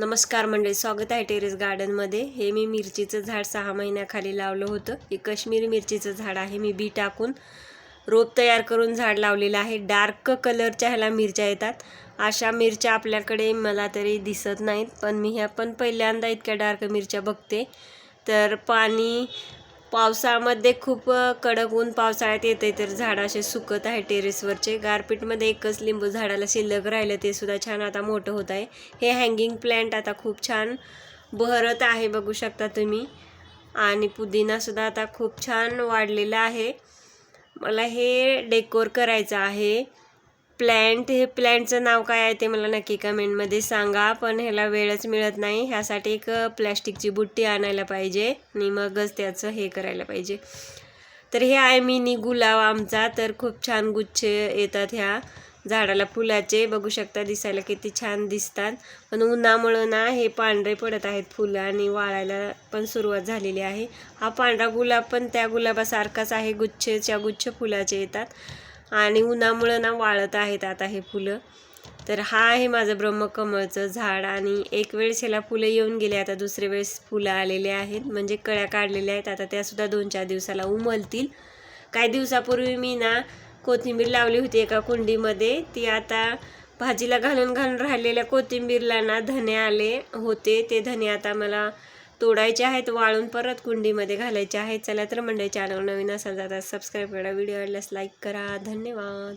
नमस्कार मंडळी, स्वागत आहे टेरेस गार्डनमध्ये। हे मी मिरचीचं झाड 6 महिन्याखाली लावलं होतं। हे काश्मीरी मिरचीचं झाड आहे। मी बी टाकून रोप तयार करून झाड लावलेलं आहे। डार्क कलरच्या ह्याला मिरच्या येतात। अशा मिरच्या आपल्याकडे मला तरी दिसत नाहीत, पण मी ह्या पण पहिल्यांदा इतक्या डार्क मिरच्या बघते। तर पावसाळ्यामध्ये खूप कडक ऊन पावसाळ्यात येते, तर झाड असे सुकत आहे टेरेसवरचे। गारपीटमध्ये एकच लिंबू झाडाला शिल्लक राहिलं, ते सुद्धा छान आता मोठं होत आहे। हे हँगिंग प्लांट आता खूप छान बहरत आहे, बघू शकता तुम्ही। आणि पुदिना सुद्धा आता खूप छान वाढलेला आहे। मला हे डेकोर करायचं आहे हे प्लांटचं नाव काय आहे ते मला नक्की कमेंटमध्ये सांगा, पण ह्याला वेळच मिळत नाही। ह्यासाठी एक प्लॅस्टिकची बुट्टी आणायला पाहिजे आणि मगच त्याचं हे करायला पाहिजे। तर हे आहे मिनी गुलाब आमचा। तर खूप छान गुच्छ येतात ह्या झाडाला फुलाचे, बघू शकता दिसायला किती छान दिसतात। पण उन्हामुळे ना हे पांढरे पडत आहेत फुलं आणि वाळायला पण सुरुवात झालेली आहे। हा पांढरा गुलाब पण त्या गुलाबासारखाच आहे, गुच्छ फुलाचे येतात आणि उन्हामुळे ना वाळत आहेत आता हे फुलं। तर हा आहे माझं ब्रह्मकमळचं झाड आणि एक वेळेस ह्याला फुलं येऊन गेले, आता दुसरे वेळेस फुलं आलेले आहेत, म्हणजे कळ्या काढलेल्या आहेत। आता त्या सुद्धा 2-4 दिवसाला उमलतील। काही दिवसापूर्वी मी ना कोथिंबीर लावली होती एका कुंडीमध्ये, ती आता भाजीला घालून राहिलेल्या कोथिंबीरला ना धने आले होते। ते धने आता मला तोडायचे आहेत, वाळून परत कुंडीमध्ये घालायचे आहेत। चला तर मंडळी, चॅनल नवीन असाल तर सबस्क्राईब करा, व्हिडिओ आवडल्यास लाईक करा। धन्यवाद।